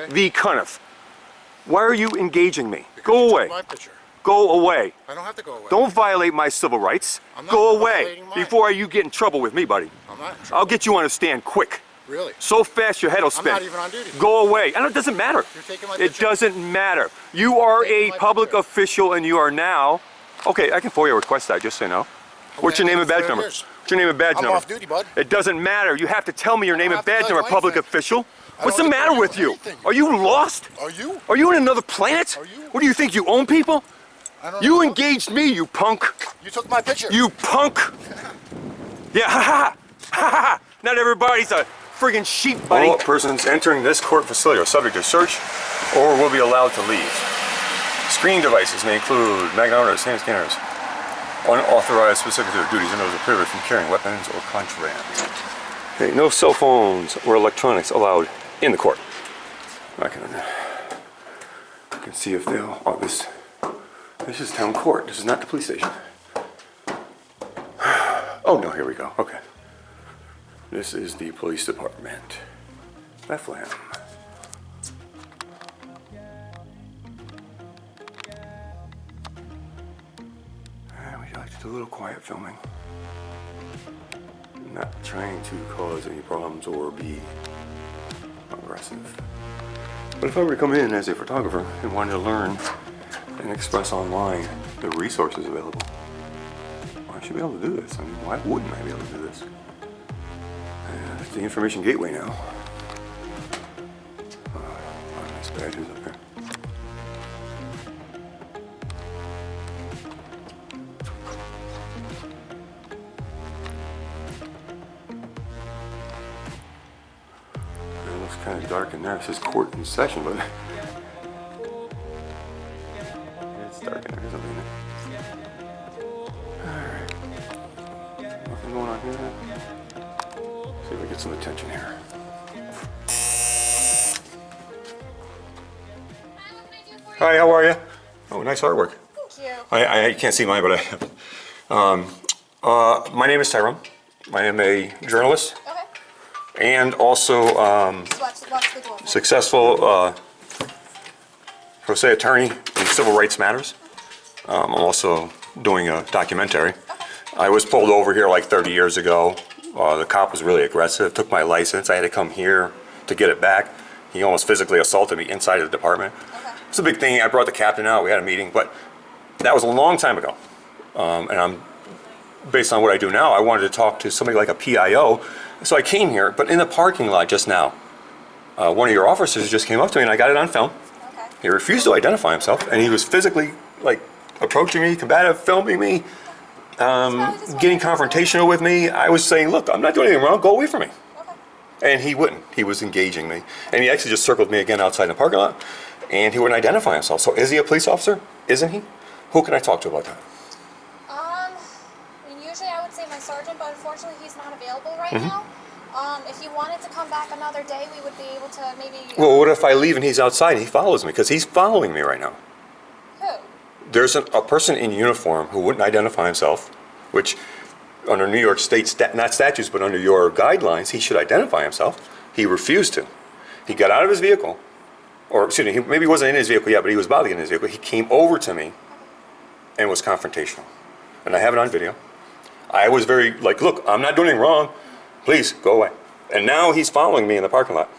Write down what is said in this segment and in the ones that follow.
V. Cunniff. Why are you engaging me? Go away. My picture. Go away. I don't have to go away. Don't violate my civil rights. I'm not Go away violating mine. before you get in trouble with me, buddy. I'm not in trouble. I'll get you on a stand quick. Really? So fast your head will spin. I'm not even on duty. Go away. And it doesn't matter. You're taking my It picture. doesn't matter. You are a public official and you are now... Okay, I can FOIA request that, just so you know. What's your name and badge number? What's your name and badge number? I'm off duty, bud. It doesn't matter. You have to tell me your name and badge number, public official. What's the don't matter have with to you? anything. Are you lost? Are you? Are you in another planet? Are you? What do you think, you own people? I don't You know. engaged me, you punk. You took my picture. You punk. Yeah, ha ha. Ha ha. Not everybody's a friggin' sheep, buddy. All persons entering this court facility are subject to search or will be allowed to leave. Screening devices may include magnetometers, hand scanners, unauthorized specific to their duties, and those are prohibited from carrying weapons or contraband. Okay, no cell phones or electronics allowed in the court. I can see if they'll. Oh, this is town court. This is not the police station. Oh no, here we go. Okay. This is the police department. Bethlehem. We like to do a little quiet filming. Not trying to cause any problems or be aggressive. But if I were to come in as a photographer and wanted to learn and express online the resources available, I should be able to do this. I mean, why wouldn't I be able to do this? It's the information gateway now. Nice badges up there. It looks kind of dark in there. It says court in session, but it's dark in there, isn't it? Alright. Nothing going on here then? See if we get some attention here. Hi, how are you? Oh, nice artwork. Thank you. I can't see mine, but I have. My name is Tyrant. I am a journalist. Okay. And also Watch the door. successful pro se attorney in civil rights matters. I'm also doing a documentary. Okay. I was pulled over here like 30 years ago. The cop was really aggressive, took my license. I had to come here to get it back. He almost physically assaulted me inside of the department. Okay. It's a big thing. I brought the captain out. We had a meeting, but that was a long time ago. And I'm, based on what I do now, I wanted to talk to somebody like a PIO. So I came here, but in the parking lot just now, one of your officers just came up to me and I got it on film. Okay. He refused to identify himself and he was physically like approaching me, combative, filming me, getting confrontational with me. I was saying, look, I'm not doing anything wrong, go away from me. Okay. And he wouldn't. He was engaging me. And he actually just circled me again outside the parking lot and he wouldn't identify himself. So is he a police officer? Isn't he? Who can I talk to about that? I mean, usually I would say my sergeant, but unfortunately he's not available right now. If you wanted to come back another day, we would be able to maybe... Well, what if I leave and he's outside and he follows me? Because he's following me right now. Who? There's a person in uniform who wouldn't identify himself, which under New York State, not statutes, but under your guidelines, he should identify himself. He refused to. He got out of his vehicle, or excuse me, maybe he wasn't in his vehicle yet, but he was about to get in his vehicle. He came over to me and was confrontational. And I have it on video. I was very like, look, I'm not doing anything wrong. Please, go away. And now he's following me in the parking lot.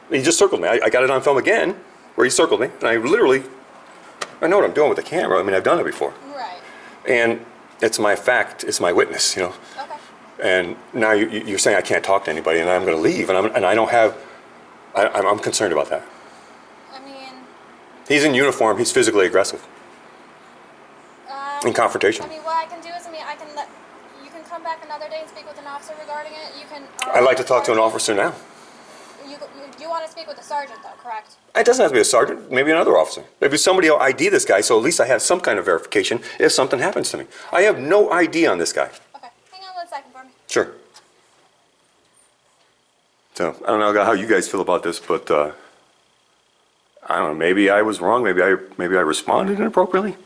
He just circled me. I got it on film again, where he circled me, and I literally, I know what I'm doing with the camera. I mean, I've done it before. Right. And it's my fact, it's my witness, you know. Okay. And now you're saying I can't talk to anybody, and I'm going to leave, and I don't have, I'm concerned about that. I mean... He's in uniform, he's physically aggressive. In confrontation. I mean, what I can do is, I can let... You can come back another day and speak with an officer regarding it. You can... I'd like to talk to an officer now. You want to speak with the sergeant, though, correct? It doesn't have to be a sergeant, maybe another officer. Maybe somebody will ID this guy, so at least I have some kind of verification if something happens to me. I have no ID on this guy. Okay. Hang on 1 second for me. Sure. So, I don't know how you guys feel about this, but I don't know, maybe I was wrong, maybe I responded inappropriately.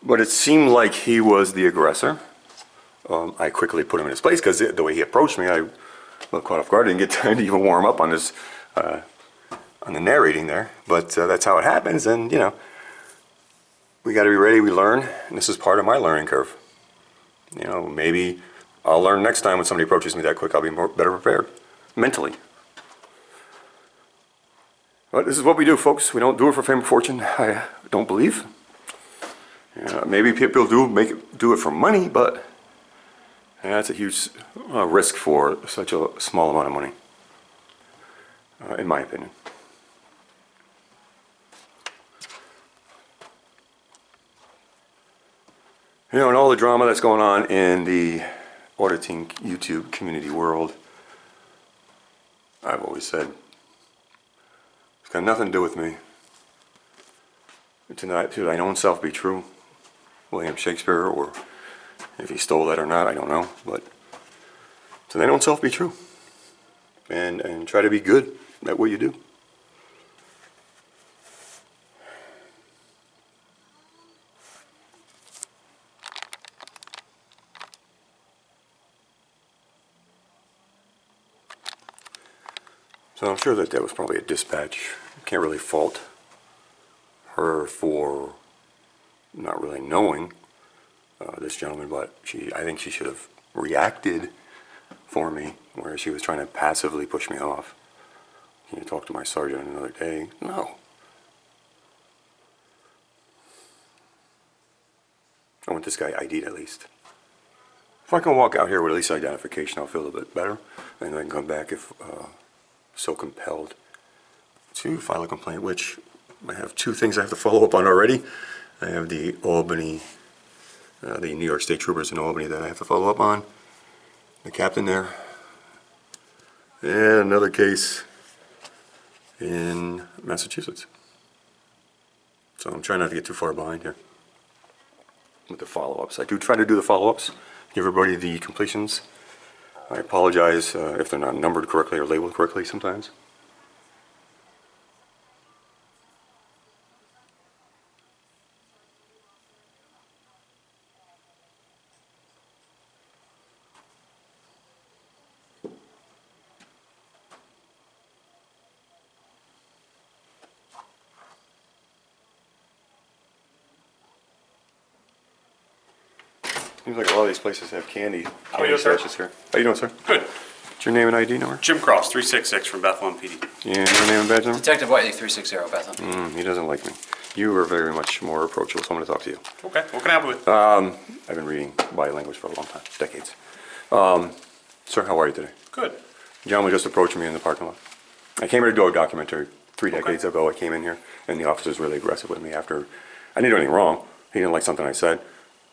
But it seemed like he was the aggressor. I quickly put him in his place because the way he approached me, I got caught off guard. I didn't get time to even warm up on this on the narrating there, but that's how it happens, and you know, we got to be ready. We learn, and this is part of my learning curve. You know, maybe I'll learn next time when somebody approaches me that quick. I'll be better prepared mentally. But this is what we do, folks. We don't do it for fame or fortune. I don't believe. Maybe people do it for money, but that's a huge risk for such a small amount of money, in my opinion. You know, and all the drama that's going on in the auditing YouTube community world, I've always said, it's got nothing to do with me. To thine own self be true. William Shakespeare, or if he stole that or not, I don't know, but to thine own self be true. And try to be good at what you do. So I'm sure that was probably a dispatch. Can't really fault her for not really knowing this gentleman, but I think she should have reacted for me, where she was trying to passively push me off. Can you talk to my sergeant another day? No. I want this guy ID'd at least. If I can walk out here with at least identification, I'll feel a little bit better, and I can come back if so compelled to file a complaint, which I have two things I have to follow up on already. I have the Albany, the New York State Troopers in Albany that I have to follow up on, the captain there, and another case in Massachusetts. So I'm trying not to get too far behind here with the follow-ups. I do try to do the follow-ups, give everybody the completions. I apologize if they're not numbered correctly or labeled correctly sometimes. Seems like a lot of these places have candy. How are you, sir? Stashes here. How you doing, sir? Good. What's your name and ID number? Jim Cross, 366 from Bethlehem PD. Yeah, your name and badge number? Detective Whiteley, 360 Bethlehem. He doesn't like me. You are very much more approachable, so I'm going to talk to you. Okay, what can I help you with? I've been reading body language for a long time, decades. Sir, how are you today? Good. A gentleman just approached me in the parking lot. I came here to do a documentary 3 decades ago. I came in here, and the officer was really aggressive with me after I didn't do anything wrong. He didn't like something I said,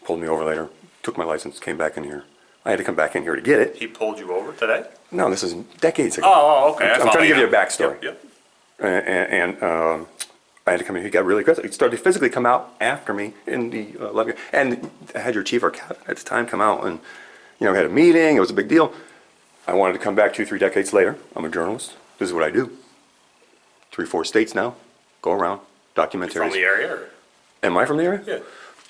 pulled me over later, took my license, came back in here. I had to come back in here to get it. He pulled you over today? No, this is decades ago. Oh, okay. I'm trying to give you a backstory. Yep. And I had to come in. He got really aggressive. He started to physically come out after me in the lobby. And I had your chief or captain at the time come out, and we had a meeting. It was a big deal. I wanted to come back 2-3 decades later. I'm a journalist. This is what I do. 3-4 states now. Go around, documentaries. From the area? Or? Am I from the area? Yeah.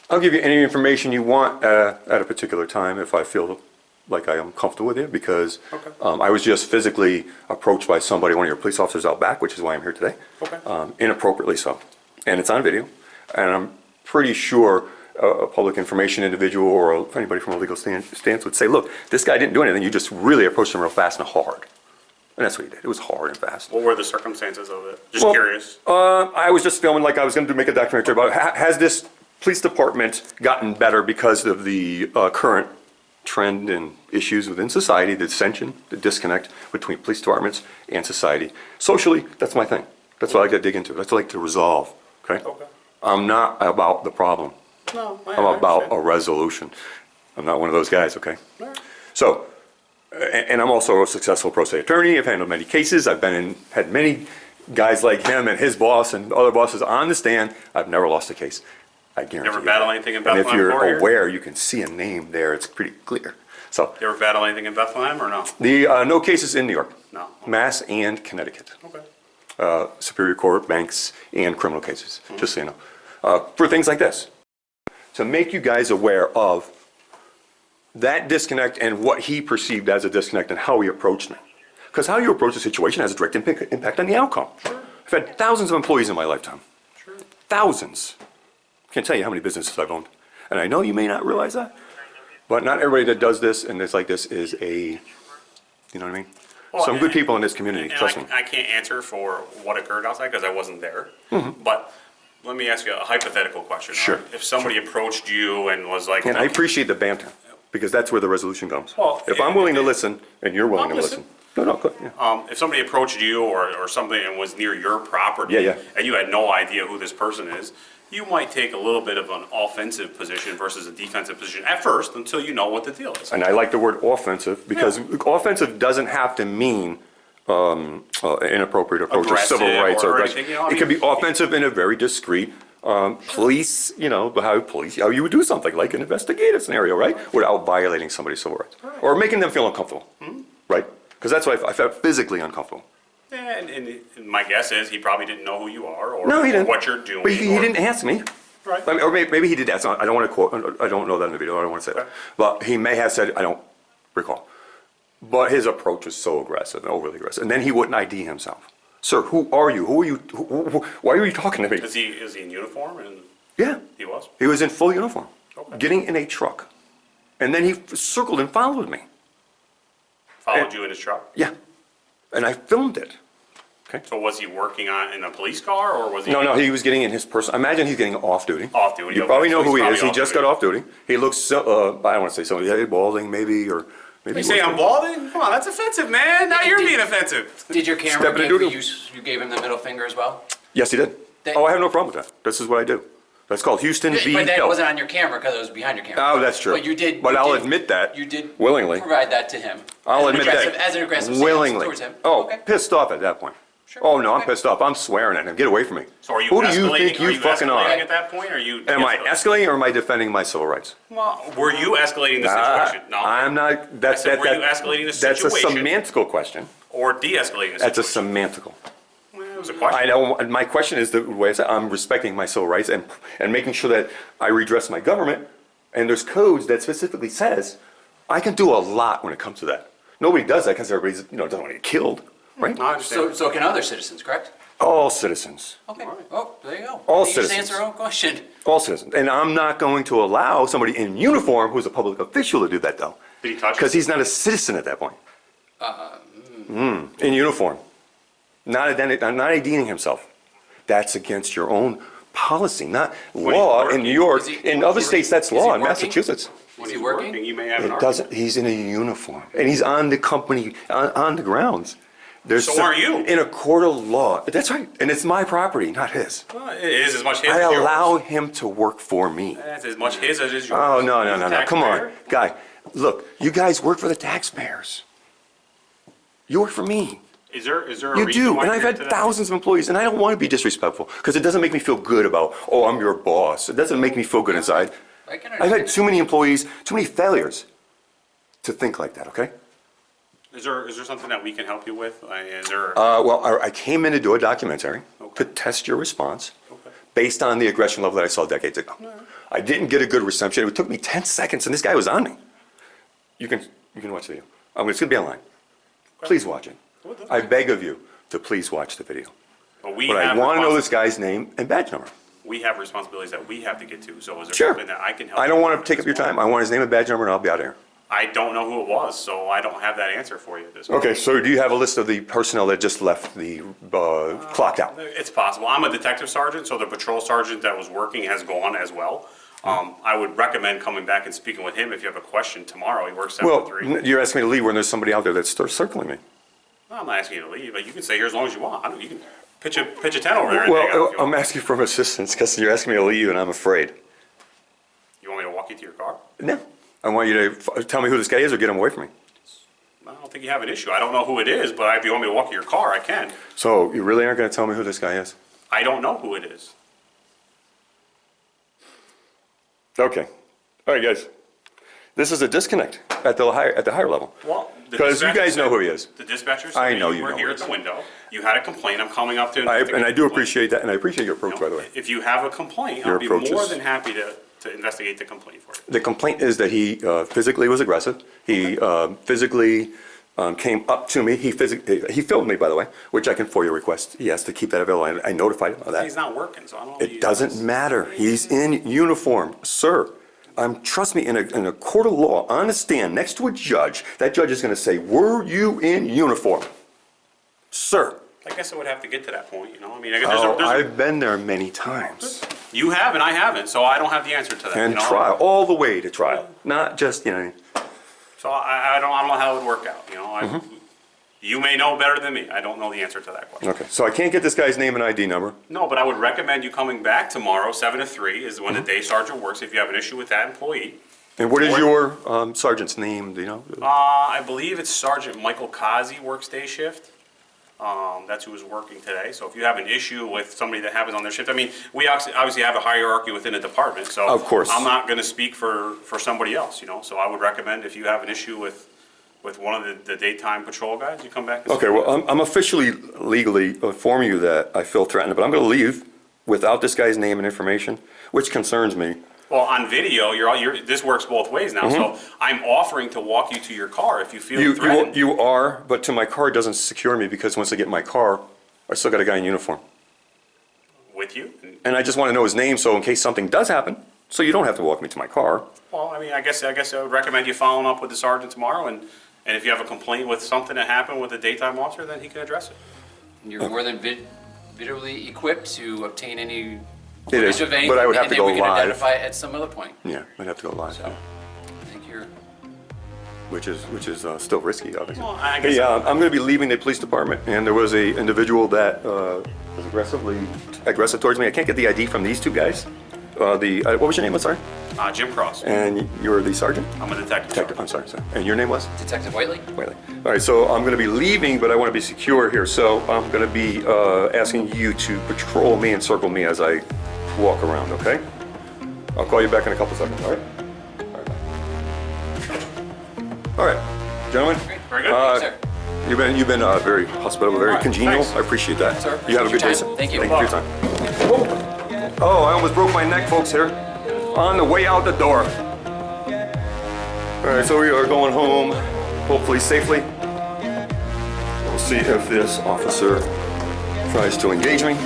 I'll give you any information you want at a particular time if I feel like I am comfortable with you, because Okay. I was just physically approached by somebody, one of your police officers out back, which is why I'm here today. Okay. Inappropriately so. And it's on video. And I'm pretty sure a public information individual or anybody from a legal stance would say, look, this guy didn't do anything. You just really approached him real fast and hard. And that's what he did. It was hard and fast. What were the circumstances of it? Just Well, curious. I was just filming like I was going to make a documentary about has this police department gotten better because of the current trend and issues within society, the dissension, the disconnect between police departments and society. Socially, that's my thing. That's what I like to dig into. That's what I like to resolve. Okay? Okay. I'm not about the problem. No, I'm about a resolution. I'm not one of those guys, okay? So, and I'm also a successful pro se attorney. I've handled many cases. I've had many guys like him and his boss and other bosses on the stand. I've never lost a case. I guarantee You ever you. battle anything in And Bethlehem? if you're before here? aware, you can see a name there. It's pretty clear. So, You ever battle anything in Bethlehem or no? the no cases in New York, No. Mass and Connecticut. Okay. Superior Court, banks, and criminal cases, just so you know. For things like this. To make you guys aware of that disconnect and what he perceived as a disconnect and how he approached me. Because how you approach the situation has a direct impact on the outcome. I've had thousands of employees in my lifetime. Sure. Thousands. Can't tell you how many businesses I've owned. And I know you may not realize that, but not everybody that does this and it's like this is you know what I mean? Well, Some good people in this community, And trust me. I can't answer for what occurred outside because I wasn't there. Mm-hmm. But let me ask you a hypothetical question. Sure. If somebody approached you and was like, And I appreciate the banter, because that's where the resolution comes. Well, If I'm willing to listen and you're willing I'll to listen. listen. No, good, yeah. if somebody approached you or something and was near your property, Yeah, yeah. and you had no idea who this person is, you might take a little bit of an offensive position versus a defensive position at first until you know what the deal is. And I like the word offensive, because offensive doesn't have to mean inappropriate approach to civil Aggressive rights or or anything, you know, I it can be mean, offensive in a very discreet, police, how you would do something, like an investigative scenario, right? Without violating somebody's civil rights. Or making them feel uncomfortable, right? Because that's why I felt physically uncomfortable. And my guess is he probably didn't know who you are or No, he didn't. what you're doing. But he or- didn't ask me. Right. I mean, or maybe he did ask. I don't want to quote, I don't know that in the video, I don't want to say that. Okay. But he may have said, I don't recall. But his approach was so aggressive, overly aggressive. And then he wouldn't ID himself. Sir, who are you? Who are you? Why are you talking to me? Is he in uniform? And Yeah, he was? he was in full uniform, Okay. getting in a truck. And then he circled and followed me. Followed you in his truck? Yeah. And I filmed it. Okay. So was he working in a police car or was he? No, he was getting in his person. Imagine he's getting off duty. Off duty, You okay. probably know So who he's he is. probably He off just duty. got off duty. He looks so, I don't want to say something, yeah, balding maybe, or maybe. You he say was- I'm balding? Come on, that's offensive, man. Now you're being offensive. Did your camera Stepping give into you, you gave him the middle finger as well? Yes, he did. That- Oh, I have no problem with that. This is what I do. That's called Houston But B. that Hill. wasn't on your camera because it was behind your camera. Oh, that's true. But you did. But you I'll did- admit that You did willingly. provide that to him. I'll As an admit aggressive- that. As an aggressive stance Willingly. towards him. Oh, Okay. pissed off at that point. Sure. Oh, no, I'm Okay. pissed off. I'm swearing at him. Get away from me. So are you Who do escalating? you think Are you you fucking escalating are? at that point? Or are you? Am I de-escalating? escalating or am I defending my civil rights? Well, were you escalating the situation? No. I'm not, that's, I said, that, were you that- escalating the that's a situation? semantical question. Or de-escalating the That's a situation? semantical. Well, it was a question. I don't, my question is the way I said, I'm respecting my civil rights and making sure that I redress my government. And there's codes that specifically says, I can do a lot when it comes to that. Nobody does that because everybody's, doesn't want to get killed, right? I understand. So can other citizens, correct? All citizens, Okay. Oh, there you go. All You just citizens. answer your own question. all citizens. And I'm not going to allow somebody in uniform who's a public official to do that though. Did he touch Because you? he's not a citizen at that point. In uniform. Not IDing himself. That's against your own policy, not law in working? New York. Is he- In other is he- states, that's is he law. In working? Massachusetts. When Is he he's working? You may have an It argument. doesn't, he's in a uniform, and he's on the company, on the grounds. There's So some- are you. In a court of law, that's right, and it's my property, not his. Well, it is as much his I as yours. allow him to work for me. That's as much his as it is yours. Oh, no, He's a come on, taxpayer. guy, look, you guys work for the taxpayers. You work for me. Is there a You reason do, why and you're I've here had today? thousands of employees, and I don't want to be disrespectful, because it doesn't make me feel good about, oh, I'm your boss. It doesn't make me feel good inside. I can I've had understand. too many employees, too many failures to think like that, okay? Is there something that we can help you with? Is there? Well, I came in to do a documentary Okay. to test your response Okay. based on the aggression level that I saw decades ago. I didn't get a good reception. It took me 10 seconds, and this guy was on me. You can watch the video. It's going to be online. Please watch it. Will do. I beg of you to please watch the video. But we But I have want to know respons- this guy's name and badge number. We have responsibilities that we have to get to. So is there Sure. something that I can help? I you don't with want to take at up your this time. point? I want his name and badge number, and I'll be out of here. I don't know who it was, so I don't have that answer for you at this point. Okay, so do you have a list of the personnel that just left the clocked out? It's possible. I'm a detective sergeant, so the patrol sergeant that was working has gone as well. I would recommend coming back and speaking with him if you have a question tomorrow. He works 7 to Well, 3. you're asking me to leave when there's somebody out there that's circling me. No, I'm not asking you to leave, but you can stay here as long as you want. You can pitch a tent over there and hang out Well, if you I'm want. asking for assistance because you're asking me to leave and I'm afraid. You want me to walk you to your car? No. I want you to tell me who this guy is or get him away from me. I don't think you have an issue. I don't know who it is, but if you want me to walk to your car, I can. So you really aren't going to tell me who this guy is? I don't know who it is. Okay. All right, guys. This is a disconnect at the higher level. Well, the Because you dispatcher guys know said- who he is. The dispatcher I said know that you you were know here who at he the is. window. You had a complaint. I'm coming up to And I investigate do the complaint. appreciate that, and I appreciate your approach, You by know, the way. If you have a complaint, Your I'll be approach more is- than happy to investigate the complaint for you. The complaint is that he physically was aggressive. He physically came up to me. He filmed me, by the way, which I can FOIA request. He has to keep that available. I notified him of that. He's not working, so I don't know. It doesn't matter. He's in uniform, sir. Trust me, in a court of law, on the stand, next to a judge, that judge is going to say, "Were you in uniform, sir?" I guess it would have to get to that point, you know? I mean, I guess Oh, there's I've been there many times. you have and I haven't, so I don't have the answer to that, And you know? trial, all the way to trial, not just, So I don't know how it would work out, you know? You may know better than me. I don't know the answer to that question. Okay, so I can't get this guy's name and ID number. No, but I would recommend you coming back tomorrow, 7 to 3 is when the day sergeant works, if you have an issue with that employee. And what is your sergeant's name, do you know? I believe it's Sergeant Michael Kazi works day shift. That's who is working today. So if you have an issue with somebody that happens on their shift, I mean, we obviously have a hierarchy within a department, so. Of course. I'm not gonna speak for somebody else, you know? So I would recommend if you have an issue with one of the daytime patrol guys, you come back and. Okay, well, I'm officially, legally informing you that I feel threatened, but I'm going to leave without this guy's name and information, which concerns me. Well, on video, this works both ways now, so I'm offering to walk you to your car if you feel threatened. You are, but to my car it doesn't secure me because once I get in my car, I still got a guy in uniform. With you? And I just want to know his name so in case something does happen, so you don't have to walk me to my car. Well, I mean, I guess I would recommend you following up with the sergeant tomorrow, and if you have a complaint with something that happened with a daytime officer, then he can address it. You're more than visually equipped to obtain any It is, footage of anything, but I would have and to then go we can live. identify it at some other point. Yeah, I'd have to go live, So, I think you're. which is still risky, obviously. Well, I guess- Hey, I'm going to be leaving the police department, and there was a individual that was aggressive towards me. I can't get the ID from these two guys. What was your name? I'm sorry. Jim Cross. And you're the sergeant? I'm a detective. Detective, I'm sorry, sir. And your name was? Detective Whiteley? Whaley. All right, so I'm going to be leaving, but I want to be secure here. So I'm going to be asking you to patrol me and circle me as I walk around, okay? I'll call you back in a couple seconds, all right? All right, gentlemen. Great. Very good. Sir. You've been very hospitable, very All right, congenial. thanks. I appreciate that. Sir, You have a good day, appreciate sir. your time. Thank you. Thank you for your time. Oh, I almost broke my neck, folks, here. On the way out the door. All right, so we are going home, hopefully safely. We'll see if this officer tries to engage me.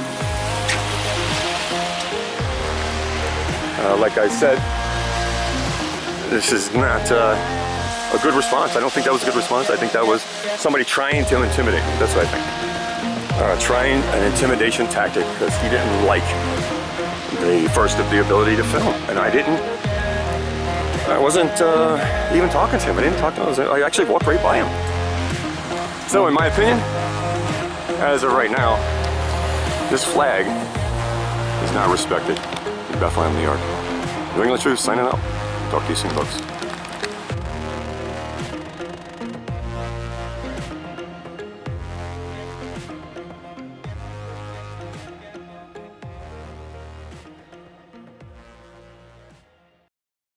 Like I said, this is not a good response. I don't think that was a good response. I think that was somebody trying to intimidate me. That's what I think. Trying an intimidation tactic because he didn't like the ability to film, and I wasn't even talking to him. I didn't talk to him. I actually walked right by him. So, in my opinion, as of right now, this flag is not respected in Bethlehem, New York. New England Truth signing out. Talk to you soon, folks.